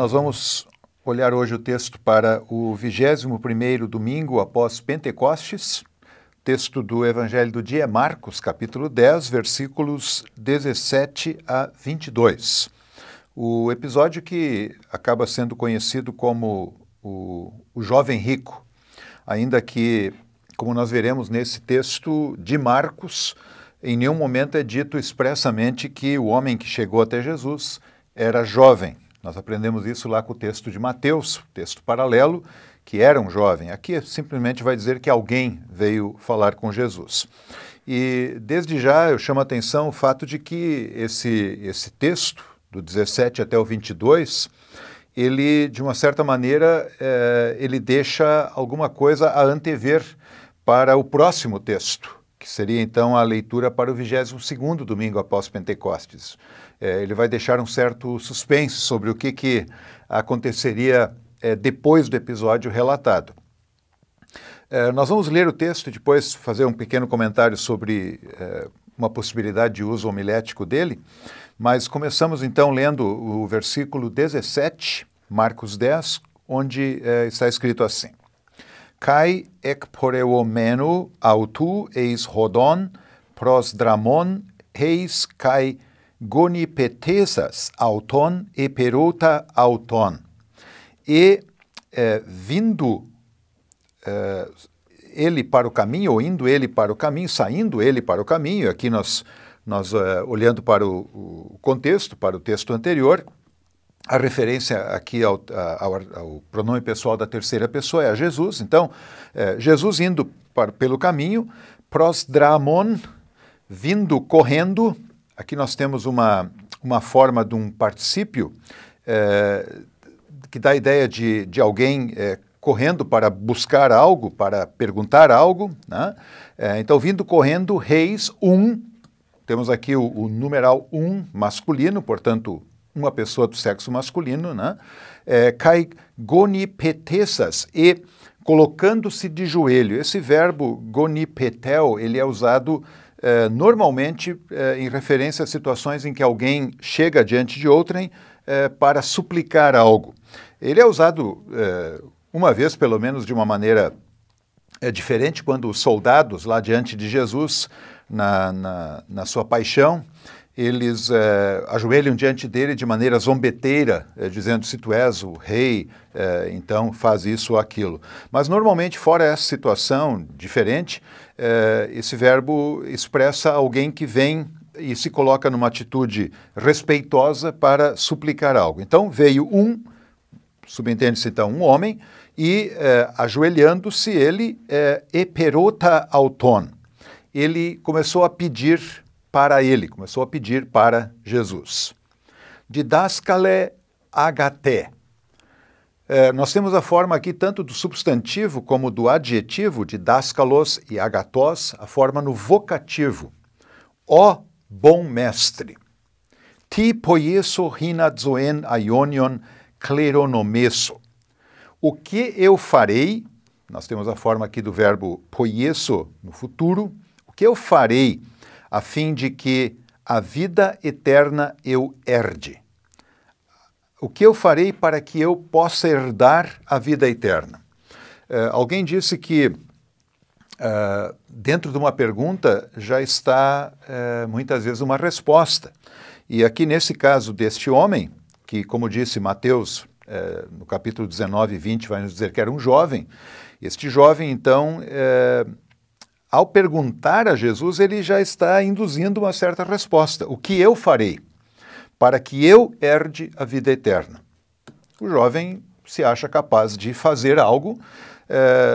Nós vamos olhar hoje o texto para o 21º domingo após Pentecostes. Texto do Evangelho do dia é Marcos, capítulo 10, versículos 17 a 22. O episódio que acaba sendo conhecido como o jovem rico, ainda que, como nós veremos nesse texto de Marcos, em nenhum momento é dito expressamente que o homem que chegou até Jesus era jovem. Nós aprendemos isso lá com o texto de Mateus, texto paralelo, que era um jovem. Aqui simplesmente vai dizer que alguém veio falar com Jesus. E desde já eu chamo a atenção o fato de que esse texto, do 17 até o 22, ele, de uma certa maneira, ele deixa alguma coisa a antever para o próximo texto, que seria então a leitura para o 22º domingo após Pentecostes. Ele vai deixar um certo suspense sobre o que aconteceria depois do episódio relatado. Nós vamos ler o texto e depois fazer um pequeno comentário sobre uma possibilidade de uso homilético dele, mas começamos então lendo o versículo 17, Marcos 10, onde está escrito assim: Kai ek poreuomenu autu eis rodon pros dramon heis kai gonipetesas auton e perota auton. E vindo ele para o caminho, ou indo ele para o caminho, saindo ele para o caminho, aqui nós olhando para o contexto, para o texto anterior, a referência aqui ao pronome pessoal da terceira pessoa é a Jesus. Então, Jesus indo pelo caminho, pros dramon, vindo correndo. Aqui nós temos uma forma de um particípio que dá a ideia de alguém correndo para buscar algo, para perguntar algo, né? Então, vindo correndo, reis, temos aqui o numeral masculino, portanto, uma pessoa do sexo masculino, né? Kai gonipetesas, e colocando-se de joelho. Esse verbo gonipetel, ele é usado normalmente em referência a situações em que alguém chega diante de outrem para suplicar algo. Ele é usado uma vez, pelo menos de uma maneira diferente, quando os soldados lá diante de Jesus, na sua paixão, eles ajoelham diante dele de maneira zombeteira, dizendo: se tu és o rei, então faz isso ou aquilo. Mas normalmente, fora essa situação diferente, esse verbo expressa alguém que vem e se coloca numa atitude respeitosa para suplicar algo. Então veio subentende-se então um homem, e ajoelhando-se ele, eperota auton, ele começou a pedir para Jesus. Didaskale agaté. Nós temos a forma aqui tanto do substantivo como do adjetivo, didaskalos e agatos, a forma no vocativo. Ó bom mestre, ti poieso hinazoen aionion kleronomeso. O que eu farei, nós temos a forma aqui do verbo poieso no futuro, o que eu farei a fim de que a vida eterna eu herde? O que eu farei para que eu possa herdar a vida eterna? Alguém disse que dentro de uma pergunta já está muitas vezes uma resposta. E aqui nesse caso deste homem, que como disse Mateus, no capítulo 19 e 20 vai nos dizer que era um jovem, este jovem então, ao perguntar a Jesus, ele já está induzindo uma certa resposta. O que eu farei para que eu herde a vida eterna? O jovem se acha capaz de fazer algo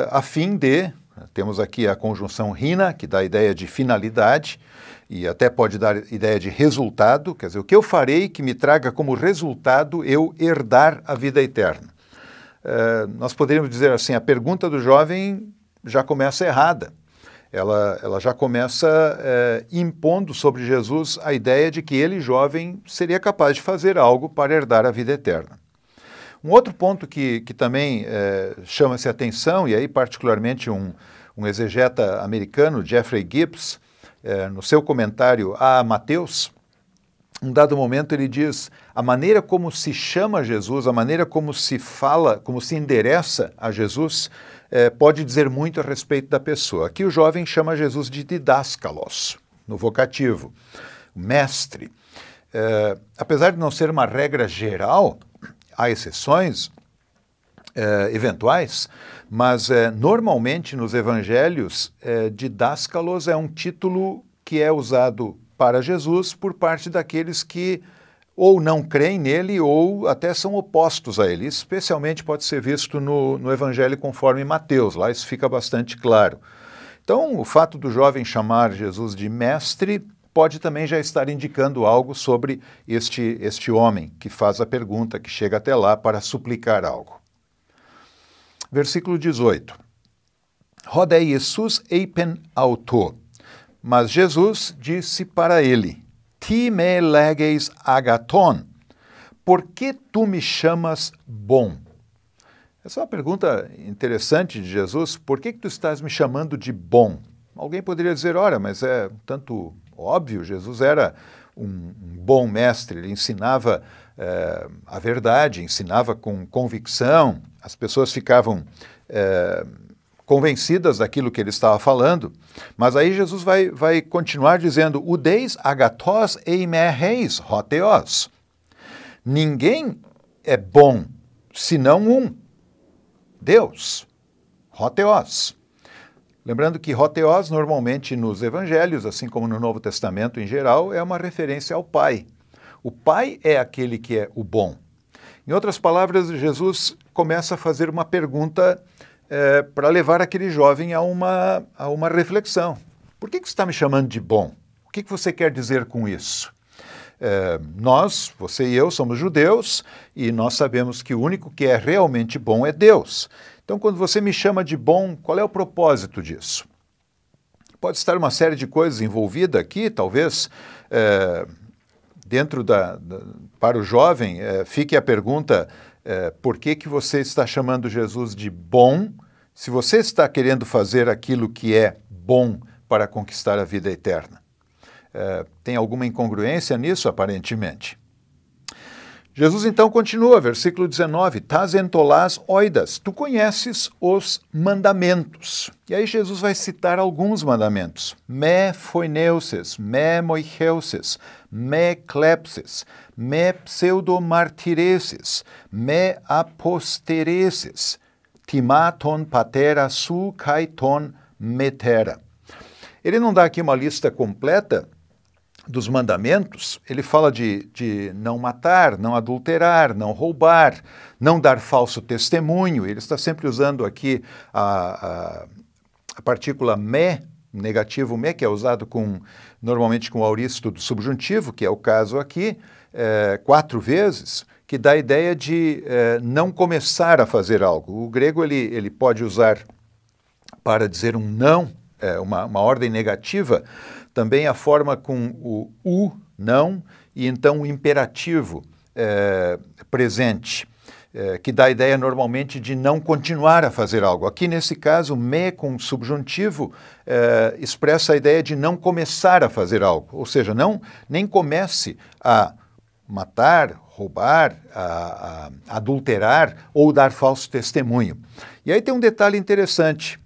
a fim de... Temos aqui a conjunção rina, que dá a ideia de finalidade, e até pode dar ideia de resultado, quer dizer, o que eu farei que me traga como resultado eu herdar a vida eterna? Nós poderíamos dizer assim, a pergunta do jovem já começa errada. Ela já começa impondo sobre Jesus a ideia de que ele, jovem, seria capaz de fazer algo para herdar a vida eterna. Um outro ponto que também chama-se atenção, e aí particularmente um exegeta americano, Jeffrey Gibbs, no seu comentário a Mateus, num dado momento ele diz, a maneira como se chama Jesus, a maneira como se fala, como se endereça a Jesus, pode dizer muito a respeito da pessoa. Aqui o jovem chama Jesus de didáskalos, no vocativo, mestre. Apesar de não ser uma regra geral, há exceções eventuais, mas normalmente nos evangelhos, didáskalos é um título que é usado para Jesus por parte daqueles que ou não creem nele ou até são opostos a ele. Isso especialmente pode ser visto no Evangelho conforme Mateus, lá isso fica bastante claro. Então, o fato do jovem chamar Jesus de mestre pode também já estar indicando algo sobre este homem que faz a pergunta, que chega até lá para suplicar algo. Versículo 18. Rodei Jesus eipen auto. Mas Jesus disse para ele, Ti me leges agaton, por que tu me chamas bom? Essa é uma pergunta interessante de Jesus, por que tu estás me chamando de bom? Alguém poderia dizer, ora, mas é um tanto óbvio, Jesus era um bom mestre, ele ensinava a verdade, ensinava com convicção, as pessoas ficavam convencidas daquilo que ele estava falando, mas aí Jesus vai continuar dizendo, udeis agathos eimereis hotheos. Ninguém é bom, senão um, Deus, hotheos. Lembrando que hotheos, normalmente nos evangelhos, assim como no Novo Testamento em geral, é uma referência ao Pai. O Pai é aquele que é o bom. Em outras palavras, Jesus começa a fazer uma pergunta para levar aquele jovem a uma reflexão. Por que você está me chamando de bom? O que você quer dizer com isso? Nós, você e eu, somos judeus e nós sabemos que o único que é realmente bom é Deus. Então, quando você me chama de bom, qual é o propósito disso? Pode estar uma série de coisas envolvida aqui, talvez dentro para o jovem fique a pergunta, por que você está chamando Jesus de bom, se você está querendo fazer aquilo que é bom para conquistar a vida eterna? Tem alguma incongruência nisso, aparentemente? Jesus então continua, versículo 19, Tas entolás oidas, tu conheces os mandamentos. E aí Jesus vai citar alguns mandamentos. Me phoineuses, me moicheuses, me klepses, me pseudomartireses, me apostereses, timaton patera su kai ton metera. Ele não dá aqui uma lista completa dos mandamentos, ele fala de não matar, não adulterar, não roubar, não dar falso testemunho. Ele está sempre usando aqui a partícula me, negativo me, que é usado normalmente com o auristo do subjuntivo, que é o caso aqui, 4 vezes, que dá a ideia de não começar a fazer algo. O grego ele pode usar para dizer um não, uma ordem negativa, também a forma com o não, e então o imperativo presente, que dá a ideia normalmente de não continuar a fazer algo. Aqui nesse caso, me com subjuntivo expressa a ideia de não começar a fazer algo, ou seja, nem comece a matar, roubar, a adulterar ou dar falso testemunho. E aí tem um detalhe interessante.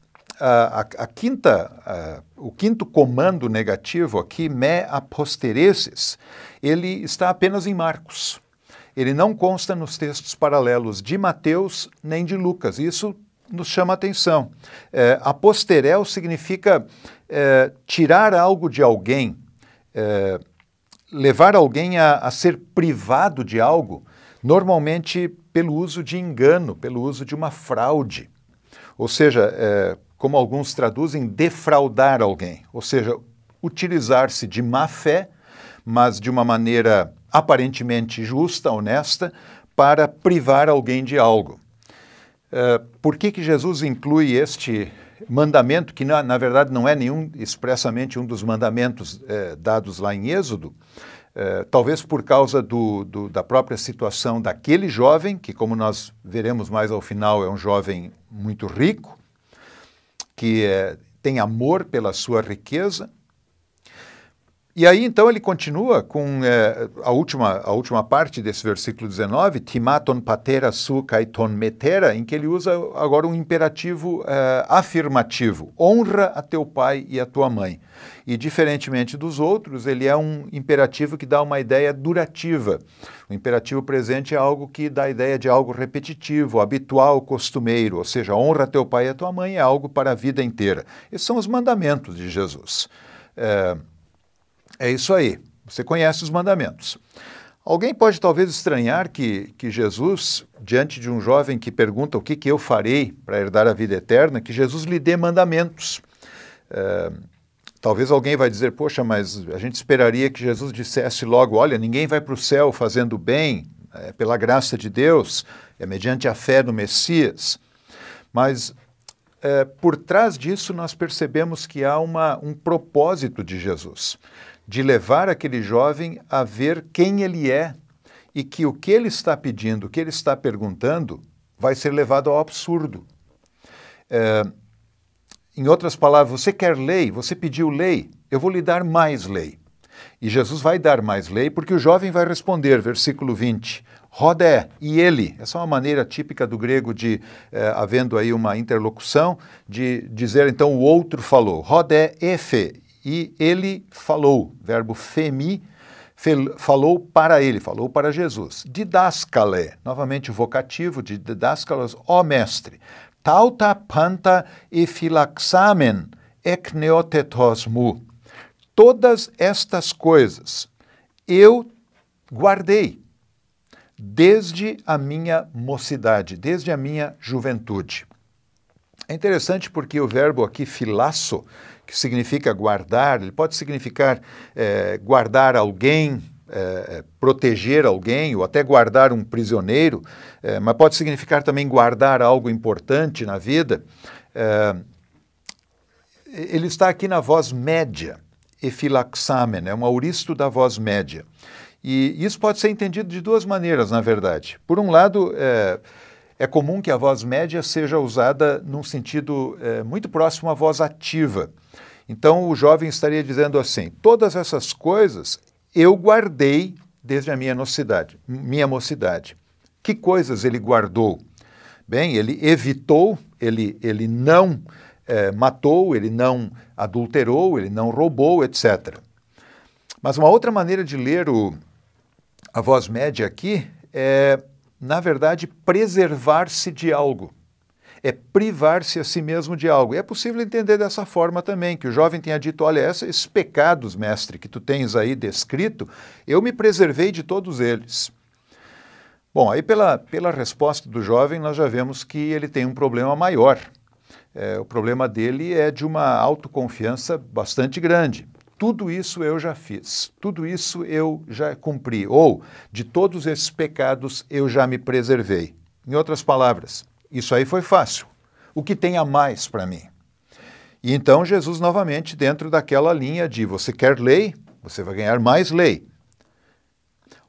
O quinto comando negativo aqui, me apostereses, ele está apenas em Marcos. Ele não consta nos textos paralelos de Mateus nem de Lucas. Isso nos chama a atenção. Aposterel significa tirar algo de alguém, levar alguém a ser privado de algo, normalmente pelo uso de engano, pelo uso de uma fraude. Ou seja, como alguns traduzem, defraudar alguém, ou seja, utilizar-se de má fé, mas de uma maneira aparentemente justa, honesta, para privar alguém de algo. Por que Jesus inclui este mandamento, que na verdade não é expressamente um dos mandamentos dados lá em Êxodo? Talvez por causa da própria situação daquele jovem, que como nós veremos mais ao final, é um jovem muito rico, que tem amor pela sua riqueza. E aí, então, ele continua com a última parte desse versículo 19, timaton patera su kai ton metera, em que ele usa agora um imperativo afirmativo, honra a teu pai e a tua mãe. E, diferentemente dos outros, ele é um imperativo que dá uma ideia durativa. O imperativo presente é algo que dá a ideia de algo repetitivo, habitual, costumeiro, ou seja, honra a teu pai e a tua mãe é algo para a vida inteira. Esses são os mandamentos de Jesus. É isso aí, você conhece os mandamentos. Alguém pode talvez estranhar que Jesus, diante de um jovem que pergunta o que eu farei para herdar a vida eterna, que Jesus lhe dê mandamentos. Talvez alguém vai dizer, poxa, mas a gente esperaria que Jesus dissesse logo, olha, ninguém vai para o céu fazendo bem, pela graça de Deus, é mediante a fé no Messias. Mas por trás disso nós percebemos que há um propósito de Jesus, de levar aquele jovem a ver quem ele é e que o que ele está pedindo, o que ele está perguntando, vai ser levado ao absurdo. Em outras palavras, você quer lei, você pediu lei, eu vou lhe dar mais lei. E Jesus vai dar mais lei porque o jovem vai responder, versículo 20, rodé, e ele, essa é uma maneira típica do grego de, havendo aí uma interlocução, de dizer então o outro falou, rodé efe, e ele falou, verbo femi, falou para ele, falou para Jesus. Didáscale, novamente o vocativo de didáscalos, ó mestre, tauta panta ephilaxamen ekneotetos mu. Todas estas coisas eu guardei desde a minha mocidade, desde a minha juventude. É interessante porque o verbo aqui filasso, que significa guardar, ele pode significar guardar alguém, proteger alguém, ou até guardar um prisioneiro, mas pode significar também guardar algo importante na vida. Ele está aqui na voz média, ephilaxamen, é um auristo da voz média. E isso pode ser entendido de duas maneiras, na verdade. Por um lado, é comum que a voz média seja usada num sentido muito próximo à voz ativa. Então, o jovem estaria dizendo assim, todas essas coisas eu guardei desde a minha mocidade. Que coisas ele guardou? Bem, ele evitou, ele não matou, ele não adulterou, ele não roubou, etc. Mas uma outra maneira de ler a voz média aqui é, na verdade, preservar-se de algo. É privar-se a si mesmo de algo. E é possível entender dessa forma também, que o jovem tenha dito, olha, esses pecados, mestre, que tu tens aí descrito, eu me preservei de todos eles. Bom, aí pela resposta do jovem, nós já vemos que ele tem um problema maior. O problema dele é de uma autoconfiança bastante grande. Tudo isso eu já fiz, tudo isso eu já cumpri, ou de todos esses pecados eu já me preservei. Em outras palavras, isso aí foi fácil. O que tem a mais para mim? E então Jesus novamente dentro daquela linha de você quer lei, você vai ganhar mais lei.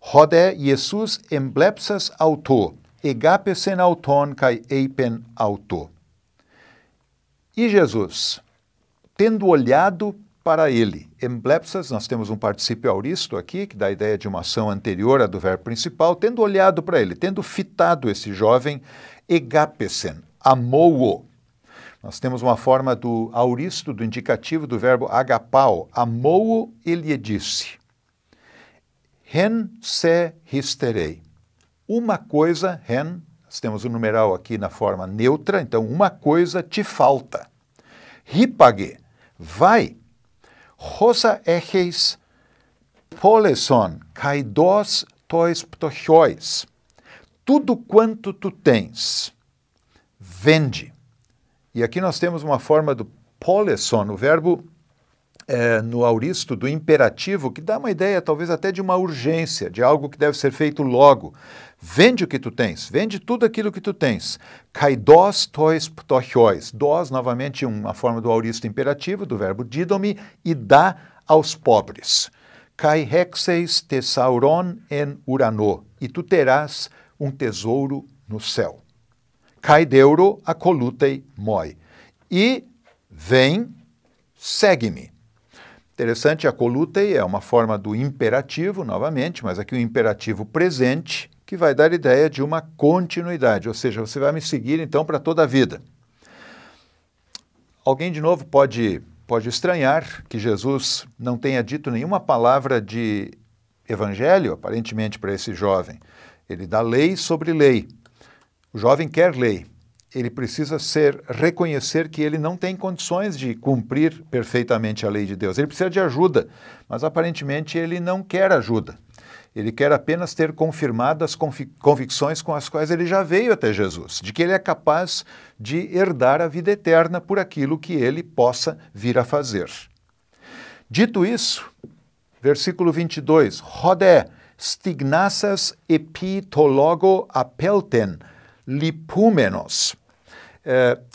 Rodé Jesus emblepsas auto, egapesen auton kai eipen auto. E Jesus, tendo olhado para ele, emblepsas, nós temos um particípio auristo aqui, que dá a ideia de uma ação anterior à do verbo principal, tendo olhado para ele, tendo fitado esse jovem, egapesen, amou-o. Nós temos uma forma do auristo, do indicativo do verbo agapao, amou-o e lhe disse, hen se histerei. Uma coisa, hen, nós temos o numeral aqui na forma neutra, então uma coisa te falta. Hipage, vai, rosa eches poleson, kaidos tois ptochois. Tudo quanto tu tens, vende. E aqui nós temos uma forma do poleson, o verbo no auristo do imperativo, que dá uma ideia talvez até de uma urgência, de algo que deve ser feito logo. Vende o que tu tens, vende tudo aquilo que tu tens. Kaidos tois ptochois. Dos, novamente, uma forma do auristo imperativo, do verbo didomi, e dá aos pobres. Kai hexeis tesauron en urano. E tu terás um tesouro no céu. Kai deuro acolutei moi. E vem, segue-me. Interessante, a colutei é uma forma do imperativo, novamente, mas aqui o imperativo presente, que vai dar ideia de uma continuidade, ou seja, você vai me seguir então para toda a vida. Alguém de novo pode estranhar que Jesus não tenha dito nenhuma palavra de evangelho, aparentemente, para esse jovem. Ele dá lei sobre lei. O jovem quer lei. Ele precisa reconhecer que ele não tem condições de cumprir perfeitamente a lei de Deus. Ele precisa de ajuda, mas aparentemente ele não quer ajuda. Ele quer apenas ter confirmadas convicções com as quais ele já veio até Jesus, de que ele é capaz de herdar a vida eterna por aquilo que ele possa vir a fazer. Dito isso, versículo 22, Rodé, stignassas epitologo apelten, lipúmenos.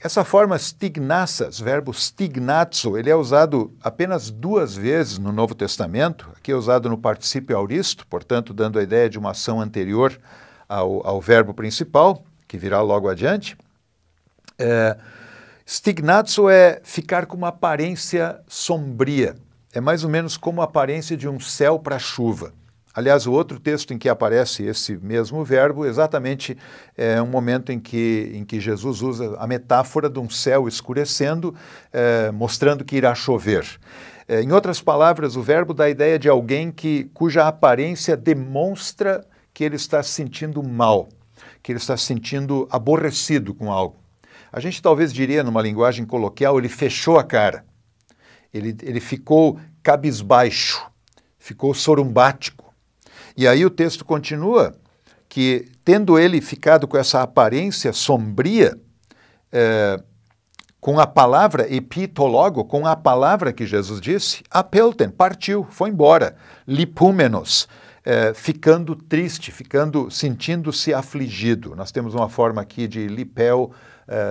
Essa forma stignassas, verbo stignatzo, ele é usado apenas 2 vezes no Novo Testamento. Aqui é usado no particípio auristo, portanto, dando a ideia de uma ação anterior ao verbo principal, que virá logo adiante. Stignatzo é ficar com uma aparência sombria. É mais ou menos como a aparência de um céu para chuva. Aliás, o outro texto em que aparece esse mesmo verbo, exatamente é um momento em que Jesus usa a metáfora de um céu escurecendo, mostrando que irá chover. Em outras palavras, o verbo dá a ideia de alguém cuja aparência demonstra que ele está se sentindo mal, que ele está se sentindo aborrecido com algo. A gente talvez diria, numa linguagem coloquial, ele fechou a cara, ele ficou cabisbaixo, ficou sorumbático. E aí o texto continua que, tendo ele ficado com essa aparência sombria, com a palavra epitologo, com a palavra que Jesus disse, apelten, partiu, foi embora, lipúmenos, ficando triste, sentindo-se afligido. Nós temos uma forma aqui de lipel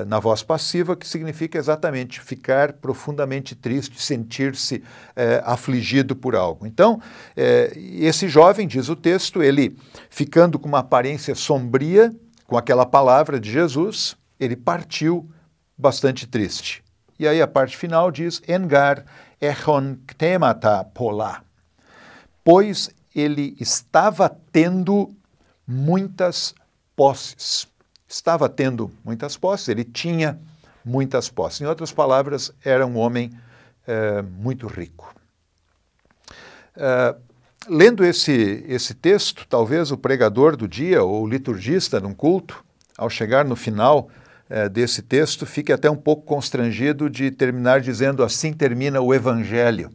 na voz passiva, que significa exatamente ficar profundamente triste, sentir-se afligido por algo. Então, esse jovem, diz o texto, ele ficando com uma aparência sombria, com aquela palavra de Jesus, ele partiu bastante triste. E aí a parte final diz, engar echon ktemata polá, pois ele estava tendo muitas posses. Estava tendo muitas posses, ele tinha muitas posses. Em outras palavras, era um homem muito rico. Lendo esse texto, talvez o pregador do dia ou o liturgista num culto, ao chegar no final desse texto, fique até um pouco constrangido de terminar dizendo assim termina o Evangelho.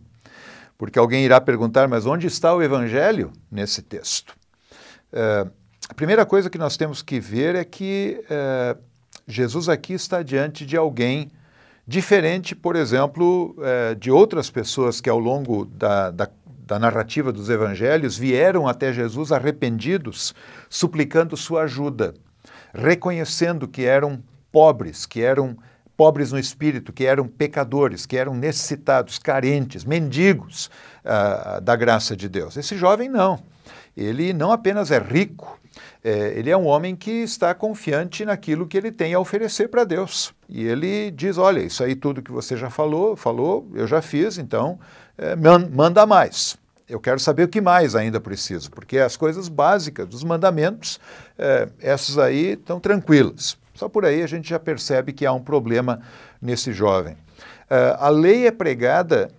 Porque alguém irá perguntar, mas onde está o Evangelho nesse texto? A primeira coisa que nós temos que ver é que Jesus aqui está diante de alguém diferente, por exemplo, de outras pessoas que ao longo da narrativa dos evangelhos vieram até Jesus arrependidos, suplicando sua ajuda, reconhecendo que eram pobres no espírito, que eram pecadores, que eram necessitados, carentes, mendigos da graça de Deus. Esse jovem não. Ele não apenas é rico, ele é um homem que está confiante naquilo que ele tem a oferecer para Deus. E ele diz, olha, isso aí tudo que você já falou, eu já fiz, então manda mais. Eu quero saber o que mais ainda preciso, porque as coisas básicas dos mandamentos, essas aí estão tranquilas. Só por aí a gente já percebe que há um problema nesse jovem. A lei é pregada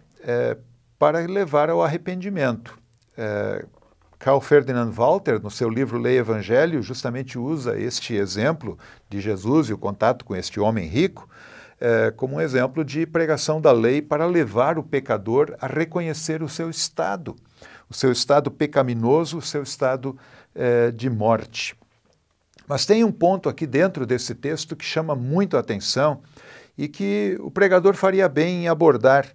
para levar ao arrependimento. Karl Ferdinand Walter, no seu livro Lei e Evangelho, justamente usa este exemplo de Jesus e o contato com este homem rico como um exemplo de pregação da lei para levar o pecador a reconhecer o seu estado pecaminoso, o seu estado de morte. Mas tem um ponto aqui dentro desse texto que chama muito a atenção e que o pregador faria bem em abordar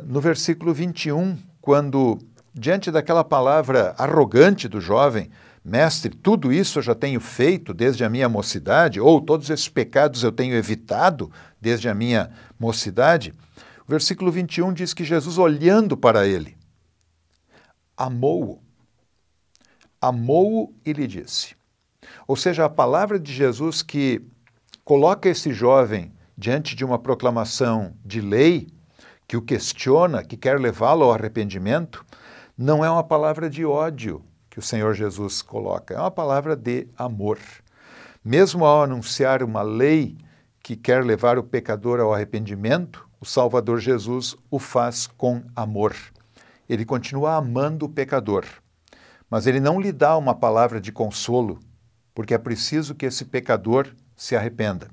no versículo 21, quando, diante daquela palavra arrogante do jovem, mestre, tudo isso eu já tenho feito desde a minha mocidade, ou todos esses pecados eu tenho evitado desde a minha mocidade, o versículo 21 diz que Jesus, olhando para ele, amou-o e lhe disse. Ou seja, a palavra de Jesus que coloca esse jovem diante de uma proclamação de lei, que o questiona, que quer levá-lo ao arrependimento, não é uma palavra de ódio que o Senhor Jesus coloca, é uma palavra de amor. Mesmo ao anunciar uma lei que quer levar o pecador ao arrependimento, o Salvador Jesus o faz com amor. Ele continua amando o pecador, mas ele não lhe dá uma palavra de consolo, porque é preciso que esse pecador se arrependa.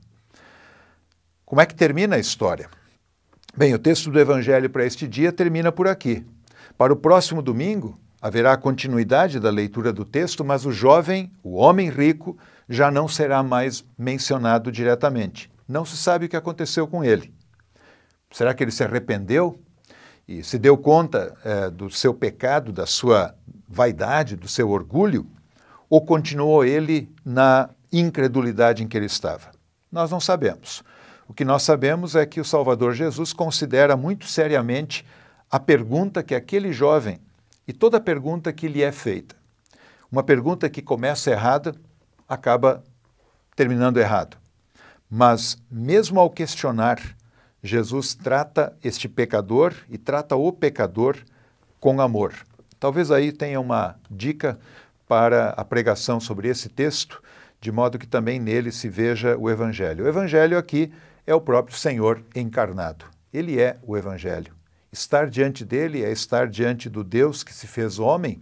Como é que termina a história? Bem, o texto do Evangelho para este dia termina por aqui. Para o próximo domingo, haverá a continuidade da leitura do texto, mas o jovem, o homem rico, já não será mais mencionado diretamente. Não se sabe o que aconteceu com ele. Será que ele se arrependeu e se deu conta do seu pecado, da sua vaidade, do seu orgulho? Ou continuou ele na incredulidade em que ele estava? Nós não sabemos. O que nós sabemos é que o Salvador Jesus considera muito seriamente a pergunta que aquele jovem e toda pergunta que lhe é feita. Uma pergunta que começa errada, acaba terminando errado. Mas, mesmo ao questionar, Jesus trata este pecador e trata o pecador com amor. Talvez aí tenha uma dica para a pregação sobre esse texto, de modo que também nele se veja o Evangelho. O Evangelho aqui é o próprio Senhor encarnado. Ele é o Evangelho. Estar diante dele é estar diante do Deus que se fez homem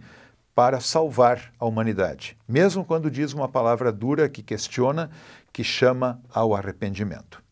para salvar a humanidade, mesmo quando diz uma palavra dura que questiona, que chama ao arrependimento.